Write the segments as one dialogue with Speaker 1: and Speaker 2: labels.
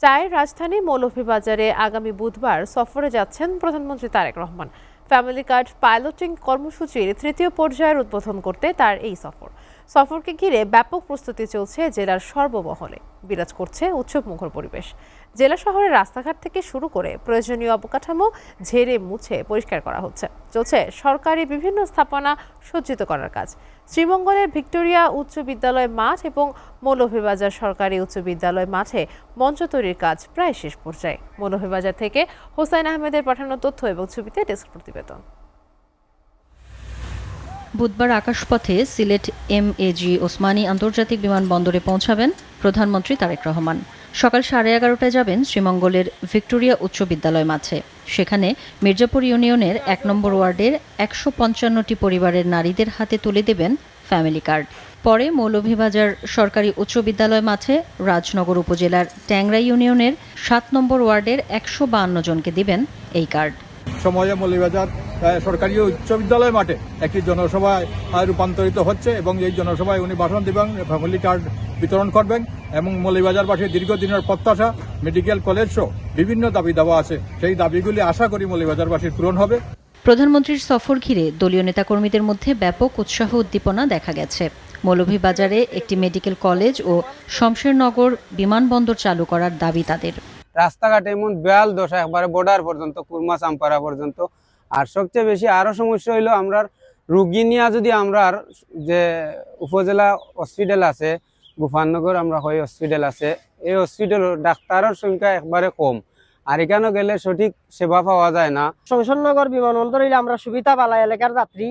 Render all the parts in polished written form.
Speaker 1: চায়ের রাজধানী মৌলভীবাজারে আগামী বুধবার সফরে যাচ্ছেন প্রধানমন্ত্রী Tarique Rahman. Family card piloting কর্মসূচির তৃতীয় পর্যায়ের উদ্বোধন করতে তার এই সফরকে ঘিরে ব্যাপক প্রস্তুতি চলছে জেলার সর্বমহলে। বিরাজ করছে উৎসবমুখর পরিবেশ। জেলা শহরের রাস্তাঘাট থেকে শুরু করে প্রয়োজনীয় অবকাঠামো ঝেড়ে মুছে পরিষ্কার করা হচ্ছে। চলছে সরকারি বিভিন্ন স্থাপনা সজ্জিত করার কাজ। শ্রীমঙ্গলের ভিক্টোরিয়া উচ্চ বিদ্যালয় মাঠ এবং মৌলভীবাজার সরকারি উচ্চ বিদ্যালয় মাঠে মঞ্চ তৈরির কাজ প্রায় শেষ পর্যায়ে। মৌলভীবাজার থেকে হোসাইন আহমেদের পাঠানো তথ্য এবং ছবিতে ডেস্ক প্রতিবেদন।
Speaker 2: বুধবার আকাশপথে সিলেট এমএজি ওসমানী আন্তর্জাতিক বিমানবন্দরে পৌঁছাবেন প্রধানমন্ত্রী তারেক রহমান। সকাল 11:30টায় যাবেন শ্রীমঙ্গলের ভিক্টোরিয়া উচ্চ বিদ্যালয় মাঠে। সেখানে মির্জাপুর ইউনিয়নের 1 নম্বর ওয়ার্ডের 155টি পরিবারের নারীদের হাতে তুলে দেবেন ফ্যামিলি কার্ড। পরে মৌলভীবাজার সরকারি উচ্চ বিদ্যালয় মাঠে রাজনগর উপজেলার ট্যাংরা ইউনিয়নের 7 নম্বর ওয়ার্ডের 152 জনকে দিবেন এই কার্ড।
Speaker 3: সময়ে মৌলভীবাজার সরকারি উচ্চ বিদ্যালয় মাঠে একটি জনসভায় রূপান্তরিত হচ্ছে এবং এই জনসভায় উনি ভাষণ দেবেন, ফ্যামিলি কার্ড বিতরণ করবেন এবং মৌলভীবাজারবাসীর দীর্ঘদিনের প্রত্যাশা মেডিকেল কলেজ সহ বিভিন্ন দাবি দেওয়া আছে, সেই দাবিগুলি আশা করি মৌলভীবাজারবাসীর পূরণ হবে।
Speaker 2: প্রধানমন্ত্রীর সফর ঘিরে দলীয় নেতাকর্মীদের মধ্যে ব্যাপক উৎসাহ উদ্দীপনা দেখা গেছে। মৌলভীবাজারে একটি মেডিকেল কলেজ ও শমশেরনগর বিমানবন্দর চালু করার দাবি তাদের।
Speaker 4: রাস্তাঘাটে এমন বেয়াল দশা, একবারে বর্ডার পর্যন্ত, কুরমা চাম্পারা পর্যন্ত। আর সবচেয়ে বেশি আরো সমস্যা হইলো আমরা রুগী নিয়ে যদি আমরা যে উপজেলা হসপিটাল আছে গুফাননগর আমরা হয় হসপিটাল আছে, এই হসপিটাল ডাক্তারের সংখ্যা একবারে কম, আর এখানে গেলে সঠিক সেবা পাওয়া যায় না।
Speaker 5: শমশেরনগর বিমানবন্দর হইলে আমরা সুবিধা পালাই, এলাকার যাত্রী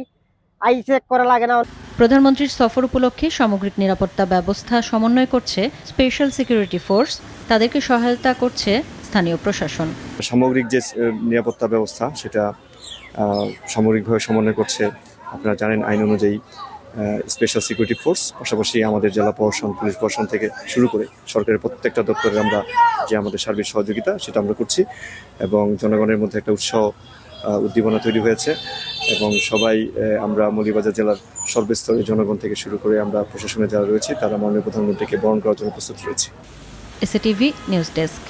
Speaker 5: আই চেক করা লাগে না।
Speaker 2: প্রধানমন্ত্রীর সফর উপলক্ষে সামগ্রিক নিরাপত্তা ব্যবস্থা সমন্বয় করছে স্পেশাল সিকিউরিটি ফোর্স। তাদেরকে সহায়তা করছে স্থানীয় প্রশাসন।
Speaker 6: সামগ্রিক যে নিরাপত্তা ব্যবস্থা সেটা সামগ্রিকভাবে সমন্বয় করছে, আপনারা জানেন আইন অনুযায়ী স্পেশাল সিকিউরিটি ফোর্স, পাশাপাশি আমাদের জেলা প্রশাসন, পুলিশ প্রশাসন থেকে শুরু করে সরকারের প্রত্যেকটা দপ্তরে আমরা যে আমাদের সার্বিক সহযোগিতা সেটা আমরা করছি এবং জনগণের মধ্যে একটা উৎসাহ উদ্দীপনা তৈরি হয়েছে এবং সবাই আমরা মৌলভীবাজার জেলার সর্বস্তরের জনগণ থেকে শুরু করে আমরা প্রশাসনে যারা রয়েছে তারা মাননীয় প্রধানমন্ত্রীকে বরণ করার জন্য প্রস্তুত রয়েছে।
Speaker 2: SATV news desk.